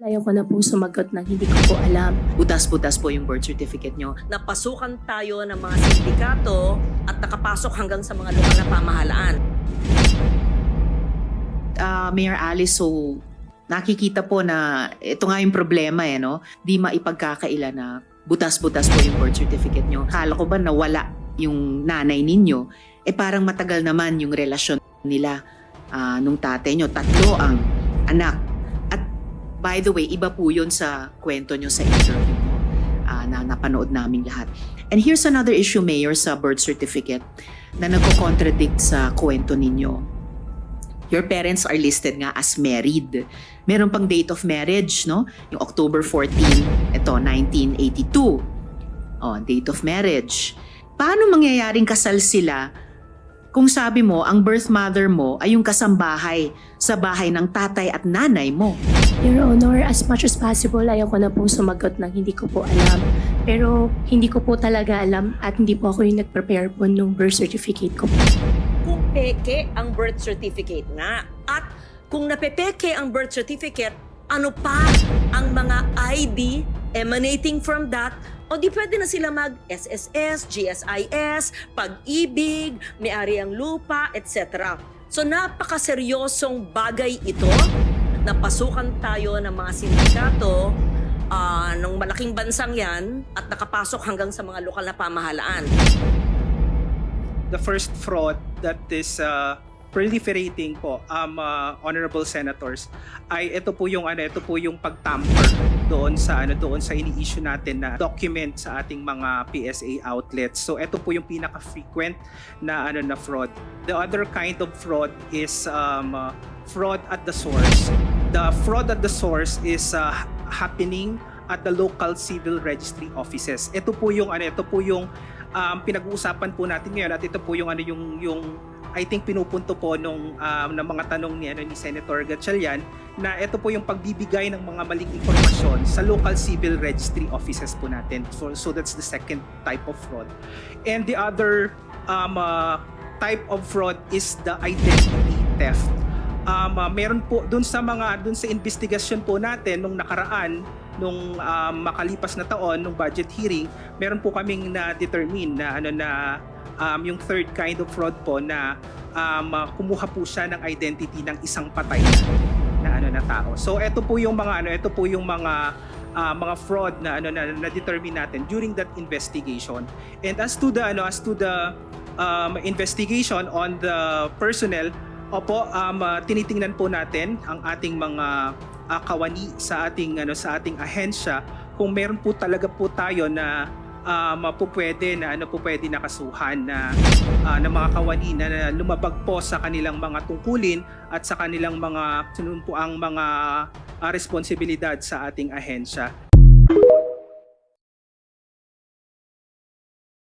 Ayaw ko na po sumagot ng hindi ko po alam. Butas-butas po yung birth certificate nyo. Napasukan tayo ng mga sindikato at nakapasok hanggang sa mga lokal na pamahalaan. Mayor Alice, so nakikita po na ito nga yung problema no? Di maipagkakaila na butas-butas po yung birth certificate nyo. Akala ko ba nawala yung nanay ninyo? Parang matagal naman yung relasyon nila nung tatay nyo. 3 ang anak. At by the way, iba po yun sa kwento nyo sa interview mo na napanood naming lahat. And here's another issue, Mayor, sa birth certificate na nagko-contradict sa kwento ninyo. Your parents are listed nga as married. Meron pang date of marriage, no? Yung October 14, ito, 1982. Date of marriage. Paano mangyayaring kasal sila kung sabi mo, ang birth mother mo ay yung kasambahay sa bahay ng tatay at nanay mo? Your Honor, as much as possible, ayaw ko na po sumagot ng hindi ko po alam. Pero hindi ko po talaga alam at hindi po ako yung nag-prepare po nung birth certificate ko po. Kung peke ang birth certificate nga at kung napepeke ang birth certificate, ano pa ang mga ID emanating from that? O di pwede na sila mag-SSS, GSIS, pag-ibig, may-ari ang lupa, etc. So napakaseryosong bagay ito. Napasukan tayo ng mga sindikato ng malaking bansang yan at nakapasok hanggang sa mga lokal na pamahalaan. The first fraud that is proliferating po, honorable senators, ay ito po yung pagtamper doon sa ini-issue natin na document sa ating mga PSA outlets. So ito po yung pinaka-frequent na fraud. The other kind of fraud is fraud at the source. The fraud at the source is happening at the local civil registry offices. Ito po yung pinag-uusapan po natin ngayon at ito po yung I think pinupunto po ng mga tanong ni Senator Gatchalian na ito po yung pagbibigay ng mga maling impormasyon sa local civil registry offices po natin. So that's the second type of fraud. And the other type of fraud is the identity theft. Meron po dun sa investigasyon po natin nung nakaraan, nung makalipas na taon, nung budget hearing, meron po kaming na-determine na yung third kind of fraud po na kumuha po siya ng identity ng isang patay na tao. So ito po yung mga fraud na na-determine natin during that investigation. And as to the investigation on the personnel, tinitingnan po natin ang ating mga kawani sa ating ahensya kung meron po talaga po tayo na pwede nakasuhan na mga kawani na lumabag po sa kanilang mga tungkulin at sa kanilang mga responsibilidad sa ating ahensya.